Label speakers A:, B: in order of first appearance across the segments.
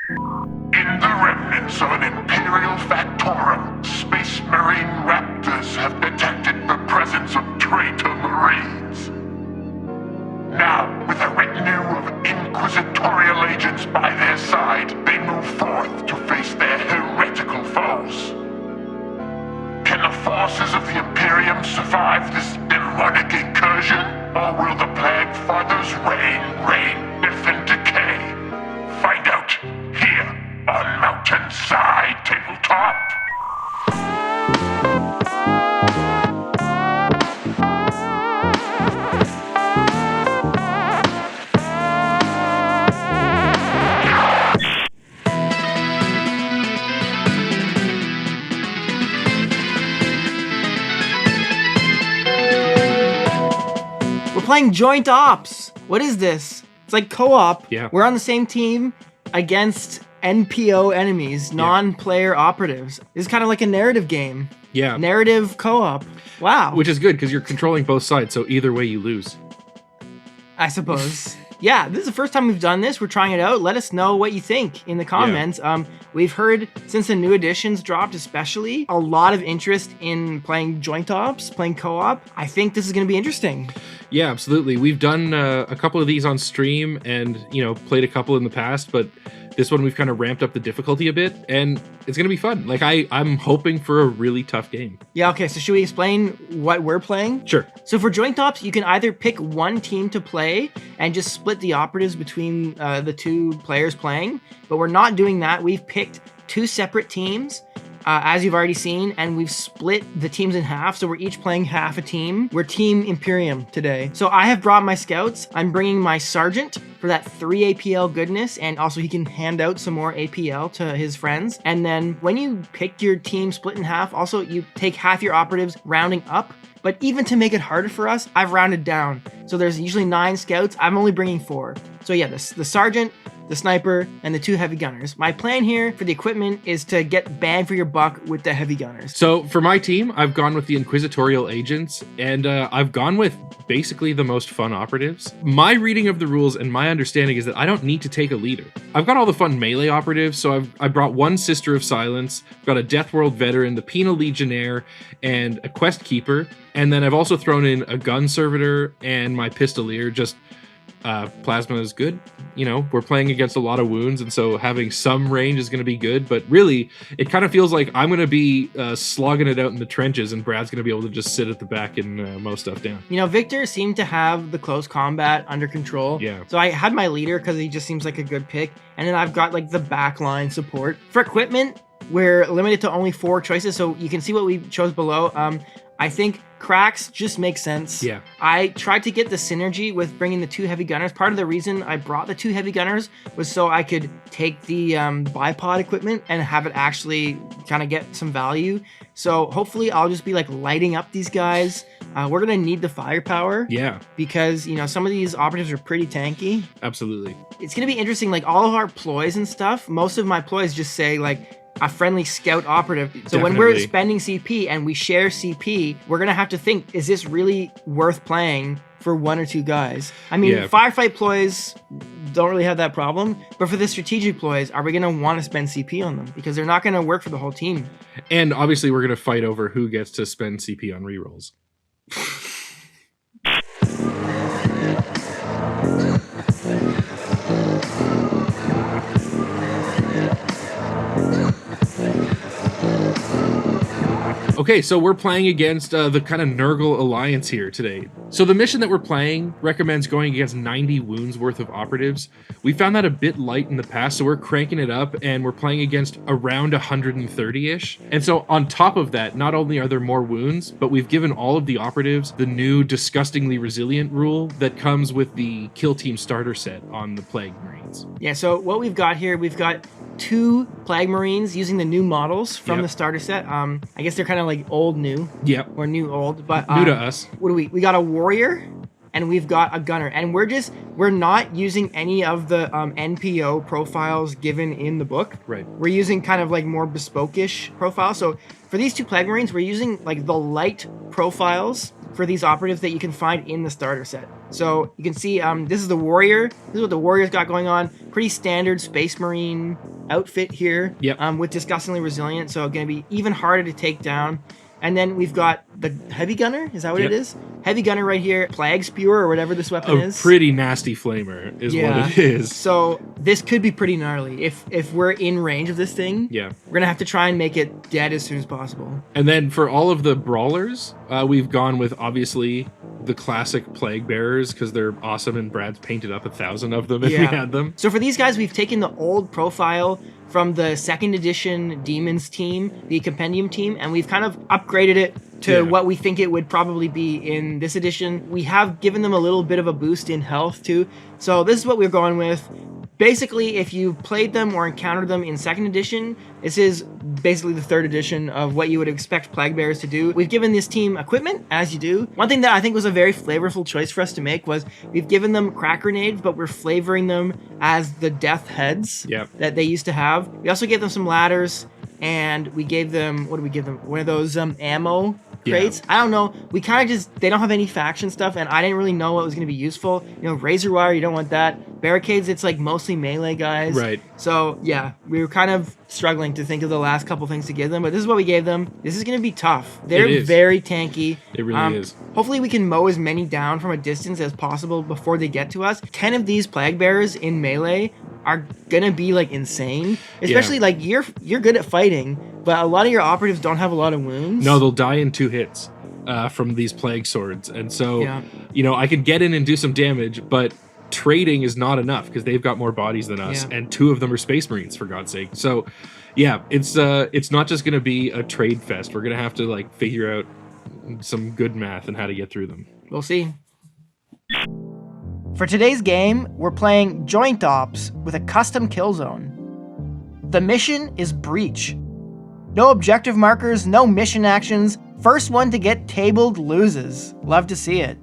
A: In the remnants of an Imperial factorum, Space Marine Raptors have detected the presence of traitor Marines. Now, with a retinue of Inquisitorial agents by their side, they move forth to face their heretical foes. Can the forces of the Imperium survive this demonic incursion? Or will the Plague Fathers reign, death and decay? Find out here on Mountainside Tabletop.
B: We're playing joint ops. What is this? It's like co-op.
C: Yeah.
B: We're on the same team against NPO enemies, non-player operatives. This is kind of like a narrative game.
C: Yeah.
B: Narrative co-op. Wow.
C: Which is good because you're controlling both sides, so either way you lose.
B: I suppose. Yeah, this is the first time we've done this. We're trying it out. Let us know what you think in the comments. We've heard since the new editions dropped, especially, a lot of interest in playing joint ops, playing co-op. I think this is going to be interesting.
C: Yeah, absolutely. We've done a couple of these on stream and, played a couple in the past, but this one we've kind of ramped up the difficulty a bit, and it's going to be fun. Like, I'm hoping for a really tough game.
B: Yeah, okay, so should we explain what we're playing?
C: Sure.
B: So for joint ops, you can either pick one team to play and just split the operatives between the two players playing, but we're not doing that. We've picked two separate teams, as you've already seen, and we've split the teams in half, so we're each playing half a team. We're Team Imperium today. So I have brought my scouts. I'm bringing my sergeant for that 3 APL goodness, and also he can hand out some more APL to his friends. And then when you pick your team split in half, also you take half your operatives rounding up. But even to make it harder for us, I've rounded down. So there's usually 9 scouts. I'm only bringing 4. So yeah, the sergeant, the sniper, and the 2 heavy gunners. My plan here for the equipment is to get bang for your buck with the heavy gunners.
C: So for my team, I've gone with the Inquisitorial agents, and I've gone with basically the most fun operatives. My reading of the rules and my understanding is that I don't need to take a leader. I've got all the fun melee operatives, so I brought one Sister of Silence, I've got a Death World veteran, the Penal Legionnaire, and a Quest Keeper, and then I've also thrown in a Gun Servitor and my Pistolier. Just plasma is good. We're playing against a lot of wounds, and so having some range is going to be good, but really, it kind of feels like I'm going to be slogging it out in the trenches, and Brad's going to be able to just sit at the back and mow stuff down.
B: Victor seemed to have the close combat under control.
C: Yeah.
B: So I had my leader because he just seems like a good pick, and then I've got like the backline support. For equipment, we're limited to only 4 choices, so you can see what we chose below. I think cracks just make sense.
C: Yeah.
B: I tried to get the synergy with bringing the 2 heavy gunners. Part of the reason I brought the 2 heavy gunners was so I could take the bipod equipment and have it actually kind of get some value. So hopefully I'll just be like lighting up these guys. We're going to need the firepower.
C: Yeah.
B: Because, some of these operatives are pretty tanky.
C: Absolutely.
B: It's going to be interesting. Like all of our ploys and stuff, most of my ploys just say like, a friendly scout operative. So when we're spending CP and we share CP, we're going to have to think, is this really worth playing for 1 or 2 guys? I mean, firefight ploys don't really have that problem, but for the strategic ploys, are we going to want to spend CP on them? Because they're not going to work for the whole team.
C: And obviously we're going to fight over who gets to spend CP on rerolls. Okay, so we're playing against the kind of Nurgle alliance here today. So the mission that we're playing recommends going against 90 wounds worth of operatives. We found that a bit light in the past, so we're cranking it up, and we're playing against around 130-ish. And so on top of that, not only are there more wounds, but we've given all of the operatives the new disgustingly resilient rule that comes with the Kill Team starter set on the Plague Marines.
B: Yeah, so what we've got here, we've got 2 Plague Marines using the new models from the starter set. I guess they're kind of like old new.
C: Yep.
B: Or new old, but
C: new to us.
B: What do we got a warrior and we've got a gunner, and we're not using any of the NPO profiles given in the book.
C: Right.
B: We're using kind of like more bespoke-ish profiles. So for these 2 Plague Marines, we're using like the light profiles for these operatives that you can find in the starter set. So you can see this is the warrior. This is what the warrior's got going on. Pretty standard Space Marine outfit here.
C: Yep.
B: With disgustingly resilient, so going to be even harder to take down. And then we've got the heavy gunner. Is that what it is? Heavy gunner right here. Plague spewer or whatever this weapon is.
C: A pretty nasty flamer is what it is.
B: So this could be pretty gnarly. If we're in range of this thing, we're going to have to try and make it dead as soon as possible.
C: And then for all of the brawlers, we've gone with obviously the classic Plaguebearers because they're awesome, and Brad's painted up 1,000 of them if we had them.
B: So for these guys, we've taken the old profile from the 2nd edition Daemons team, the Compendium team, and we've kind of upgraded it to what we think it would probably be in this edition. We have given them a little bit of a boost in health too. So this is what we're going with. Basically, if you played them or encountered them in 2nd edition, this is basically the 3rd edition of what you would expect Plaguebearers to do. We've given this team equipment, as you do. One thing that I think was a very flavorful choice for us to make was we've given them crack grenades, but we're flavoring them as the death heads that they used to have. We also gave them some ladders, and we gave them, what did we give them? One of those ammo crates. I don't know. We kind of just, they don't have any faction stuff, and I didn't really know what was going to be useful. You know, razor wire, you don't want that. Barricades, it's like mostly melee guys.
C: Right.
B: So yeah, we were kind of struggling to think of the last couple things to give them, but this is what we gave them. This is going to be tough. They're very tanky.
C: It really is.
B: Hopefully we can mow as many down from a distance as possible before they get to us. 10 of these Plaguebearers in melee are gonna be like insane, especially like you're good at fighting, but a lot of your operatives don't have a lot of wounds.
C: No, they'll die in 2 hits from these plague swords, and so you know, I can get in and do some damage, but trading is not enough because they've got more bodies than us, and 2 of them are Space Marines, for God's sake. So yeah, it's not just gonna be a trade fest. We're gonna have to like figure out some good math and how to get through them.
B: We'll see. For today's game, we're playing Joint Ops with a custom kill zone. The mission is Breach. No objective markers, no mission actions. First one to get tabled loses. Love to see it.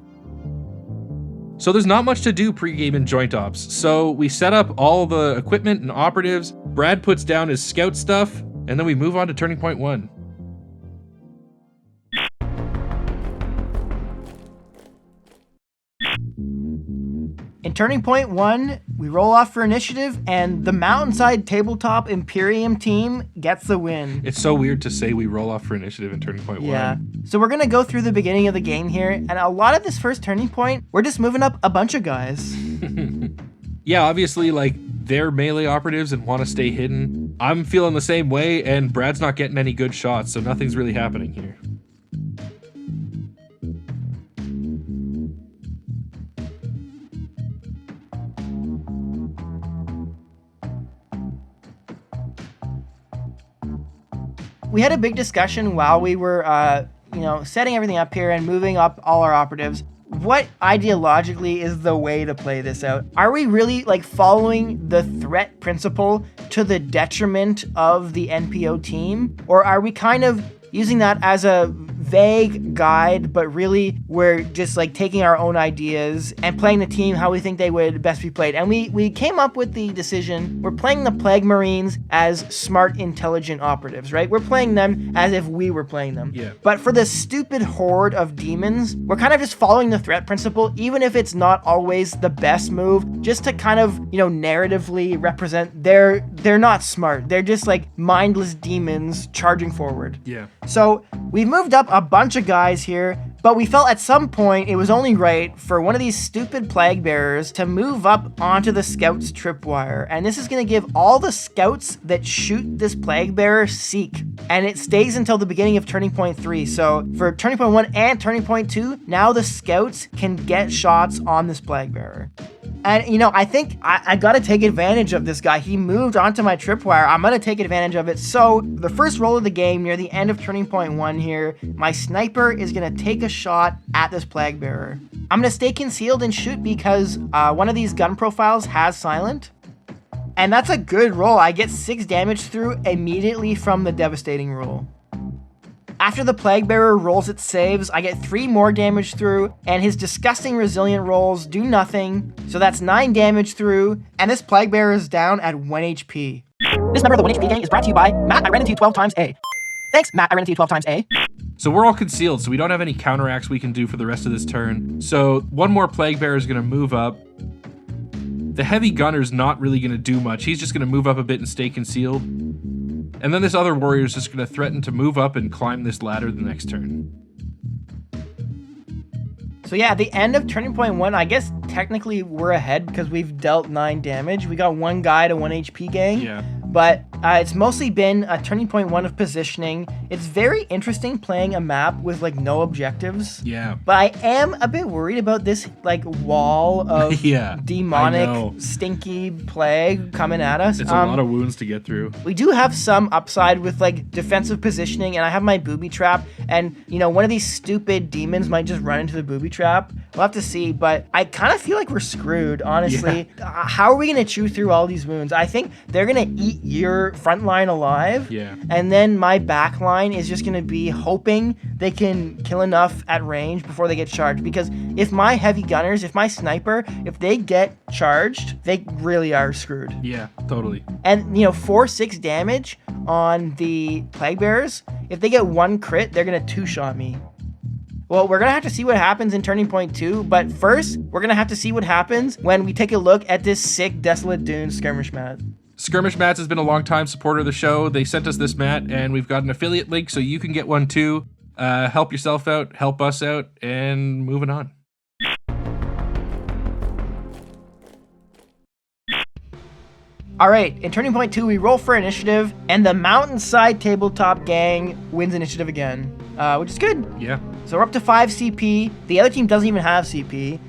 C: So there's not much to do pregame in Joint Ops. So we set up all the equipment and operatives. Brad puts down his scout stuff, and then we move on to Turning Point 1.
B: In Turning Point 1, we roll off for initiative, and the Mountainside Tabletop Imperium team gets the win.
C: It's so weird to say we roll off for initiative in Turning Point 1.
B: Yeah. So we're going to go through the beginning of the game here, and a lot of this first turning point, we're just moving up a bunch of guys.
C: Yeah, obviously, like, they're melee operatives and want to stay hidden. I'm feeling the same way, and Brad's not getting any good shots, so nothing's really happening here.
B: We had a big discussion while we were, setting everything up here and moving up all our operatives. What ideologically is the way to play this out? Are we really like following the threat principle to the detriment of the NPO team? Or are we kind of using that as a vague guide, but really we're just like taking our own ideas and playing the team how we think they would best be played? And we came up with the decision, we're playing the Plague Marines as smart, intelligent operatives, right? We're playing them as if we were playing them.
C: Yeah.
B: But for the stupid horde of demons, we're kind of just following the threat principle, even if it's not always the best move, just to kind of, narratively represent they're not smart. They're just like mindless demons charging forward.
C: Yeah.
B: So we've moved up a bunch of guys here, but we felt at some point it was only right for one of these stupid Plaguebearers to move up onto the Scout's tripwire. And this is going to give all the Scouts that shoot this Plaguebearer seek. And it stays until the beginning of Turning Point 3. So for Turning Point 1 and Turning Point 2, now the Scouts can get shots on this Plaguebearer. And, I think I got to take advantage of this guy. He moved onto my tripwire. I'm going to take advantage of it. So the first roll of the game near the end of Turning Point 1 here, my sniper is going to take a shot at this Plaguebearer. I'm going to stay concealed and shoot because one of these gun profiles has silent. And that's a good roll. I get 6 damage through immediately from the devastating roll. After the Plaguebearer rolls its saves, I get 3 more damage through, and his disgusting resilient rolls do nothing, so that's 9 damage through, and this Plaguebearer is down at 1 HP. This member of the 1 HP gang is brought to you by Matt, I ran into you 12 times A. Thanks, Matt, I ran into you 12 times A.
C: So we're all concealed, so we don't have any counteracts we can do for the rest of this turn. So one more Plaguebearer is going to move up. The Heavy Gunner's not really going to do much. He's just going to move up a bit and stay concealed. And then this other warrior is just going to threaten to move up and climb this ladder the next turn.
B: So yeah, at the end of turning point 1, I guess technically we're ahead because we've dealt 9 damage. We got 1 guy to 1 HP gang.
C: Yeah.
B: But it's mostly been a turning point 1 of positioning. It's very interesting playing a map with like no objectives.
C: Yeah.
B: But I am a bit worried about this like wall of
C: Yeah,
B: demonic, stinky plague coming at us.
C: It's a lot of wounds to get through.
B: We do have some upside with like defensive positioning, and I have my booby trap, and you know, one of these stupid demons might just run into the booby trap. We'll have to see, but I kind of feel like we're screwed, honestly. Yeah. How are we gonna chew through all these wounds? I think they're gonna eat your front line alive.
C: Yeah.
B: And then my back line is just gonna be hoping they can kill enough at range before they get charged. Because if my heavy gunners, if my sniper, if they get charged, they really are screwed.
C: Yeah, totally.
B: And you know, 4-6 damage on the Plaguebearers. If they get 1 crit, they're gonna 2-shot me. Well, we're gonna have to see what happens in turning point 2, but first, we're gonna have to see what happens when we take a look at this sick Desolate Dunes Skirmish Mat.
C: Skirmish Mats has been a long-time supporter of the show. They sent us this mat, and we've got an affiliate link, so you can get one too. Help yourself out, help us out, and moving on.
B: All right, in turning point 2, we roll for initiative, and the Mountainside Tabletop Gang wins initiative again, which is good.
C: Yeah.
B: So we're up to 5 CP. The other team doesn't even have CP.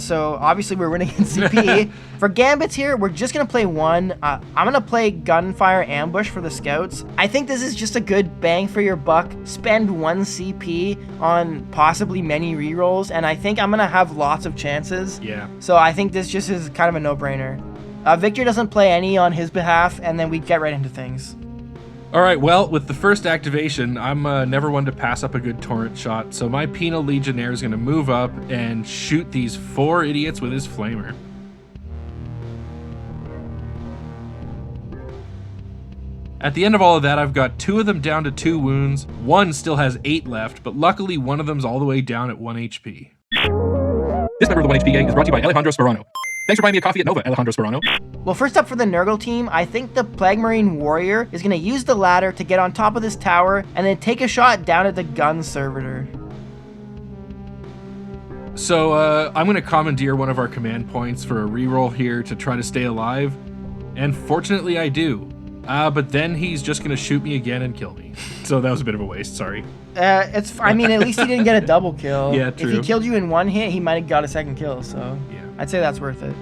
B: So obviously we're winning in CP. For Gambits here, we're just going to play 1. I'm going to play Gunfire Ambush for the Scouts. I think this is just a good bang for your buck. Spend 1 CP on possibly many rerolls, and I think I'm going to have lots of chances.
C: Yeah.
B: So I think this just is kind of a no-brainer. Victor doesn't play any on his behalf, and then we get right into things.
C: All right, well, with the first activation, I'm never one to pass up a good torrent shot, so my Penal Legionnaire is going to move up and shoot these 4 idiots with his flamer. At the end of all of that, I've got 2 of them down to 2 wounds, 1 still has 8 left, but luckily one of them's all the way down at 1 HP. This member of the 1 HP gang is brought to you by Alejandro Sperano. Thanks for buying me a coffee at Nova, Alejandro Sperano.
B: Well, first up for the Nurgle team, I think the Plague Marine Warrior is going to use the ladder to get on top of this tower and then take a shot down at the gun servitor.
C: So I'm going to commandeer one of our command points for a reroll here to try to stay alive, and fortunately I do. But then he's just going to shoot me again and kill me. So that was a bit of a waste, sorry.
B: I mean, at least he didn't get a double kill.
C: Yeah, true.
B: If he killed you in 1 hit, he might have got a 2nd kill, so
C: yeah.
B: I'd say that's worth it.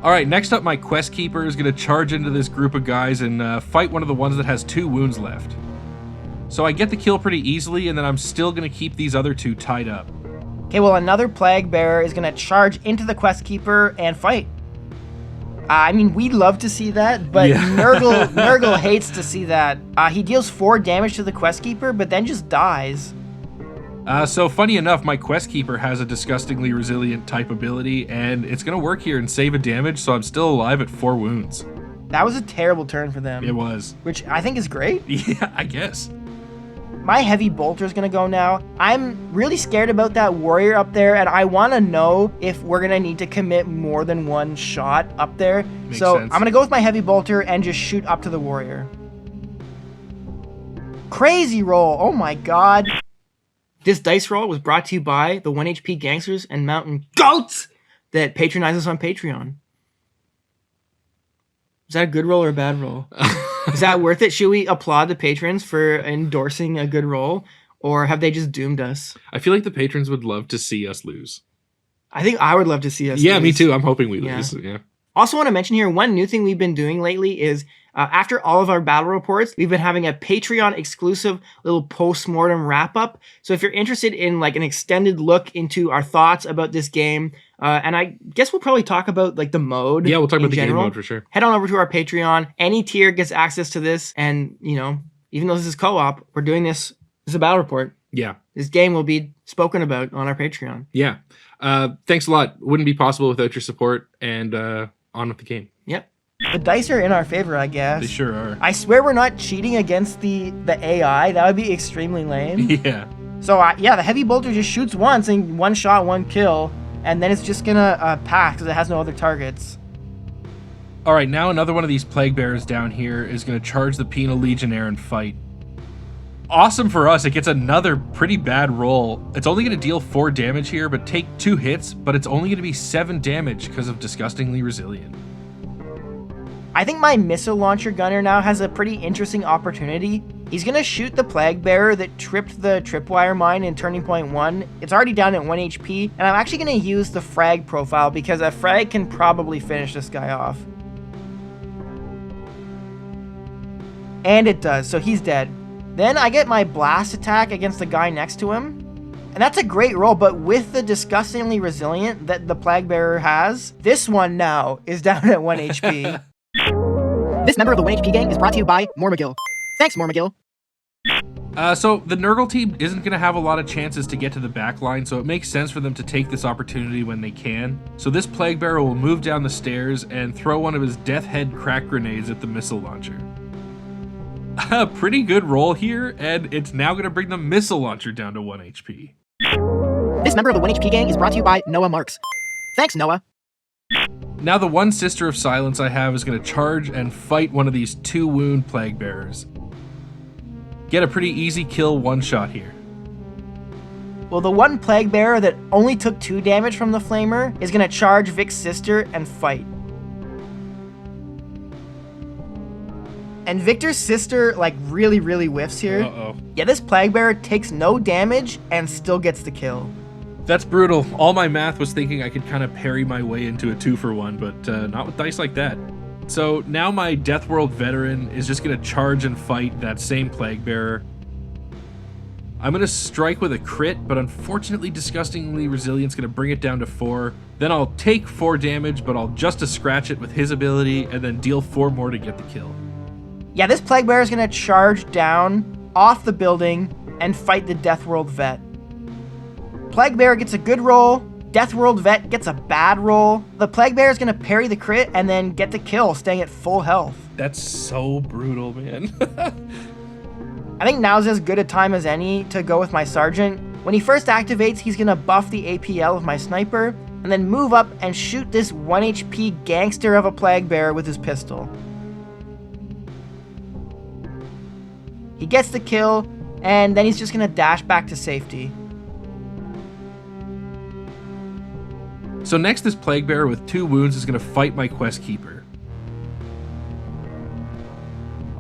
C: All right, next up, my Quest Keeper is going to charge into this group of guys and fight one of the ones that has 2 wounds left. So I get the kill pretty easily, and then I'm still going to keep these other 2 tied up.
B: Okay, well, another Plague Bearer is going to charge into the Quest Keeper and fight. I mean, we'd love to see that, but yeah. Nurgle hates to see that. He deals 4 damage to the Quest Keeper, but then just dies.
C: So funny enough, my Quest Keeper has a disgustingly resilient type ability, and it's going to work here and save a damage, so I'm still alive at 4 wounds.
B: That was a terrible turn for them.
C: It was.
B: Which I think is great.
C: Yeah, I guess.
B: My Heavy Bolter is going to go now. I'm really scared about that warrior up there, and I want to know if we're going to need to commit more than 1 shot up there.
C: Makes
B: so
C: sense.
B: I'm going to go with my Heavy Bolter and just shoot up to the warrior. Crazy roll. Oh my god. This dice roll was brought to you by the 1 HP gangsters and mountain goats that patronize us on Patreon. Is that a good roll or a bad roll? Is that worth it? Should we applaud the patrons for endorsing a good roll, or have they just doomed us?
C: I feel like the patrons would love to see us lose.
B: I think I would love to see us
C: Yeah,
B: lose.
C: me too. I'm hoping we lose. Yeah.
B: Also want to mention here, one new thing we've been doing lately is after all of our battle reports, we've been having a Patreon exclusive little post-mortem wrap-up. So if you're interested in like an extended look into our thoughts about this game, and I guess we'll probably talk about like the mode.
C: Yeah, we'll talk about the
B: general.
C: game mode for sure.
B: Head on over to our Patreon. Any tier gets access to this. And, you know, even though this is co-op, we're doing this as a battle report.
C: Yeah.
B: This game will be spoken about on our Patreon.
C: Yeah. Thanks a lot. Wouldn't be possible without your support, and on with the game.
B: Yep. The dice are in our favor, I guess.
C: They sure are.
B: I swear we're not cheating against the AI. That would be extremely lame.
C: Yeah.
B: So, yeah, the heavy bolter just shoots once and one shot, one kill. And then it's just going to pass because it has no other targets.
C: All right, now another one of these Plaguebearers down here is going to charge the Penal Legionnaire and fight. Awesome for us, it gets another pretty bad roll. It's only going to deal 4 damage here, but take 2 hits, but it's only going to be 7 damage because of Disgustingly Resilient.
B: I think my missile launcher gunner now has a pretty interesting opportunity. He's going to shoot the Plaguebearer that tripped the tripwire mine in Turning Point 1. It's already down at 1 HP, and I'm actually going to use the frag profile because a frag can probably finish this guy off. And it does, so he's dead. Then I get my blast attack against the guy next to him. And that's a great roll, but with the Disgustingly Resilient that the Plaguebearer has, this one now is down at 1 HP. This member of the 1 HP gang is brought to you by Mormagil. Thanks, Mormagil.
C: So the Nurgle team isn't going to have a lot of chances to get to the back line, so it makes sense for them to take this opportunity when they can. So this Plaguebearer will move down the stairs and throw one of his Death Head crack grenades at the missile launcher. A pretty good roll here, and it's now going to bring the missile launcher down to 1 HP.
B: This member of the 1 HP gang is brought to you by Noah Marks. Thanks, Noah.
C: Now the one Sister of Silence I have is going to charge and fight one of these 2 wound Plaguebearers. Get a pretty easy kill one shot here.
B: Well, the one Plaguebearer that only took 2 damage from the Flamer is going to charge Vic's sister and fight. And Victor's sister, like, really whiffs here.
C: Uh-oh.
B: Yeah, this Plaguebearer takes no damage and still gets the kill.
C: That's brutal. All my math was thinking I could kind of parry my way into a 2-for-1, but not with dice like that. So now my Death World veteran is just going to charge and fight that same Plaguebearer. I'm going to strike with a crit, but unfortunately Disgustingly Resilient's going to bring it down to 4. Then I'll take 4 damage, but I'll just to scratch it with his ability and then deal 4 more to get the kill.
B: Yeah, this Plaguebearer is going to charge down off the building and fight the Death World vet. Plaguebearer gets a good roll. Death World vet gets a bad roll. The Plaguebearer is going to parry the crit and then get the kill, staying at full health.
C: That's so brutal, man.
B: I think now's as good a time as any to go with my Sergeant. When he first activates, he's going to buff the APL of my Sniper and then move up and shoot this 1 HP gangster of a Plaguebearer with his pistol. He gets the kill, and then he's just going to dash back to safety.
C: So next, this Plaguebearer with 2 wounds is going to fight my Quest Keeper.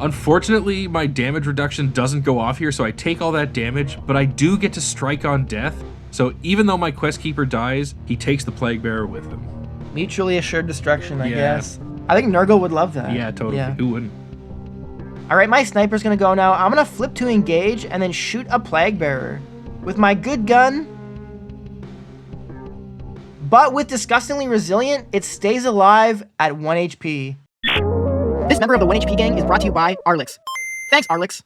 C: Unfortunately, my damage reduction doesn't go off here, so I take all that damage, but I do get to strike on death. So even though my Quest Keeper dies, he takes the Plaguebearer with him.
B: Mutually assured destruction, I guess. I think Nurgle would love that.
C: Yeah, totally. Yeah. Who wouldn't?
B: All right, my Sniper's going to go now. I'm going to flip to engage and then shoot a Plaguebearer with my good gun. But with Disgustingly Resilient, it stays alive at 1 HP. This member of the 1 HP gang is brought to you by Arlix. Thanks, Arlix.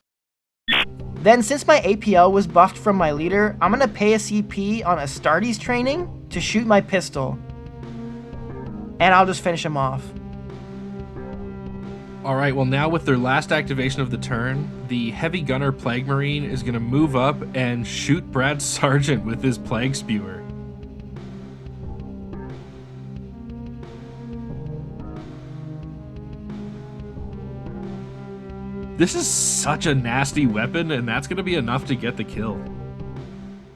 B: Then, since my APL was buffed from my leader, I'm going to pay a CP on Astartes training to shoot my pistol. And I'll just finish him off.
C: Alright, well now with their last activation of the turn, the Heavy Gunner Plague Marine is going to move up and shoot Brad's Sergeant with his Plague Spewer. This is such a nasty weapon, and that's going to be enough to get the kill.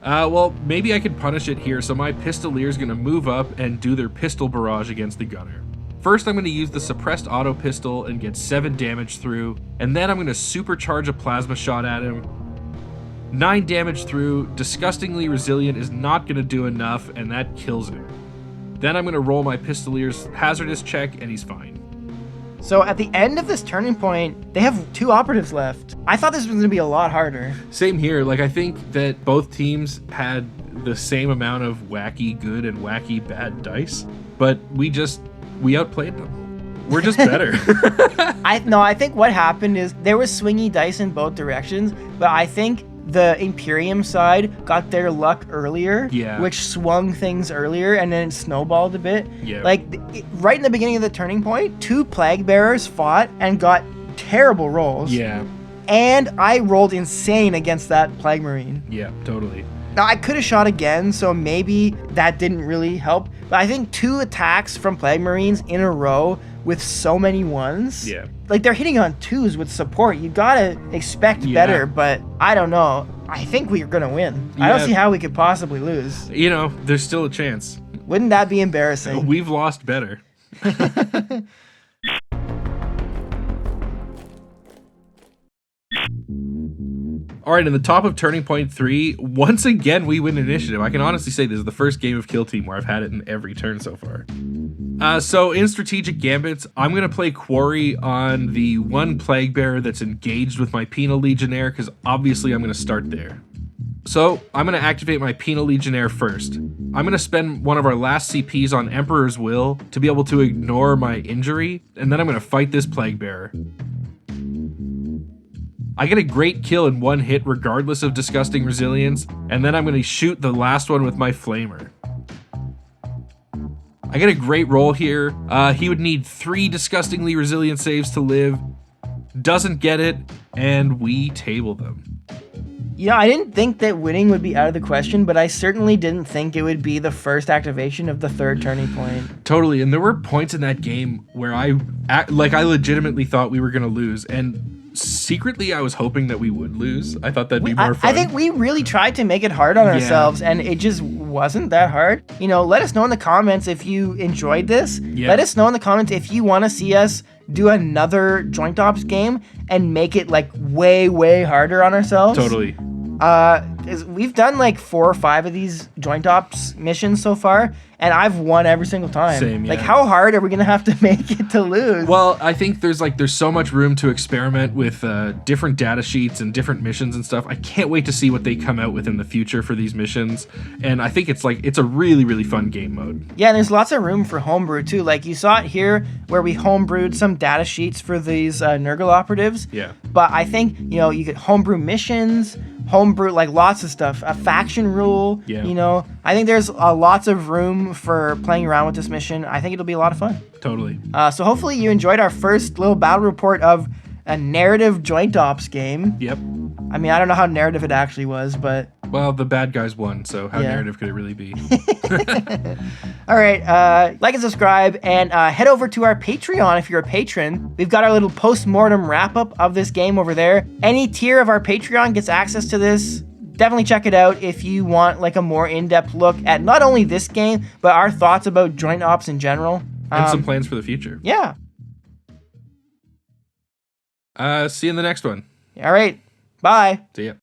C: Well, maybe I could punish it here, so my Pistolier is going to move up and do their pistol barrage against the Gunner. First, I'm going to use the suppressed auto pistol and get 7 damage through, and then I'm going to supercharge a plasma shot at him. 9 damage through. Disgustingly Resilient is not going to do enough, and that kills him. Then I'm going to roll my Pistolier's hazardous check, and he's fine.
B: So at the end of this turning point, they have 2 operatives left. I thought this was going to be a lot harder.
C: Same here. Like, I think that both teams had the same amount of wacky good and wacky bad dice, but we outplayed them. We're just better.
B: I think what happened is there was swingy dice in both directions, but I think the Imperium side got their luck earlier,
C: Yeah.
B: which swung things earlier, and then it snowballed a bit.
C: Yeah.
B: Like, right in the beginning of the turning point, 2 Plaguebearers fought and got terrible rolls.
C: Yeah.
B: And I rolled insane against that Plague Marine.
C: Yeah, totally.
B: Now, I could have shot again, so maybe that didn't really help. But I think 2 attacks from Plague Marines in a row with so many 1s.
C: Yeah.
B: Like, they're hitting on 2s with support. You gotta expect better, but I don't know. I think we're gonna win. I don't
C: Yeah.
B: see how we could possibly lose.
C: You know, there's still a chance.
B: Wouldn't that be embarrassing?
C: We've lost better. All right, in the top of Turning Point 3, once again, we win initiative. I can honestly say this is the first game of Kill Team where I've had it in every turn so far. So in Strategic Gambits, I'm going to play Quarry on the 1 Plaguebearer that's engaged with my Penal Legionnaire, because obviously I'm going to start there. So I'm going to activate my Penal Legionnaire first. I'm going to spend one of our last CPs on Emperor's Will to be able to ignore my injury, and then I'm going to fight this Plaguebearer. I get a great kill in 1 hit regardless of Disgusting Resilience, and then I'm going to shoot the last one with my Flamer. I get a great roll here. He would need 3 Disgustingly Resilient saves to live. Doesn't get it, and we table them.
B: You know, I didn't think that winning would be out of the question, but I certainly didn't think it would be the first activation of the 3rd turning point.
C: Totally, and there were points in that game where I legitimately thought we were going to lose, and secretly I was hoping that we would lose. I thought that'd be more fun.
B: I think we really tried to make it hard on ourselves, and it just wasn't that hard. You know, let us know in the comments if you enjoyed this.
C: Yeah.
B: Let us know in the comments if you want to see us do another Joint Ops game and make it like way, way harder on ourselves.
C: Totally.
B: We've done like 4 or 5 of these Joint Ops missions so far, and I've won every single time.
C: Same, yeah.
B: Like, how hard are we gonna have to make it to lose?
C: Well, I think there's so much room to experiment with different data sheets and different missions and stuff. I can't wait to see what they come out with in the future for these missions. And I think it's a really, really fun game mode.
B: Yeah, and there's lots of room for homebrew too. Like, you saw it here where we homebrewed some data sheets for these Nurgle operatives.
C: Yeah.
B: But I think, you know, you could homebrew missions, homebrew like lots of stuff, a faction rule.
C: Yeah.
B: You know, I think there's lots of room for playing around with this mission. I think it'll be a lot of fun.
C: Totally.
B: So hopefully you enjoyed our first little battle report of a narrative Joint Ops game.
C: Yep.
B: I mean, I don't know how narrative it actually was, but
C: Well, the bad guys won, so how
B: Yeah.
C: narrative could it really be?
B: all right, like and subscribe, and head over to our Patreon if you're a patron. We've got our little post-mortem wrap-up of this game over there. Any tier of our Patreon gets access to this. Definitely check it out if you want like a more in-depth look at not only this game, but our thoughts about Joint Ops in general.
C: And some plans for the future.
B: Yeah.
C: See you in the next one.
B: All right. Bye.
C: See ya.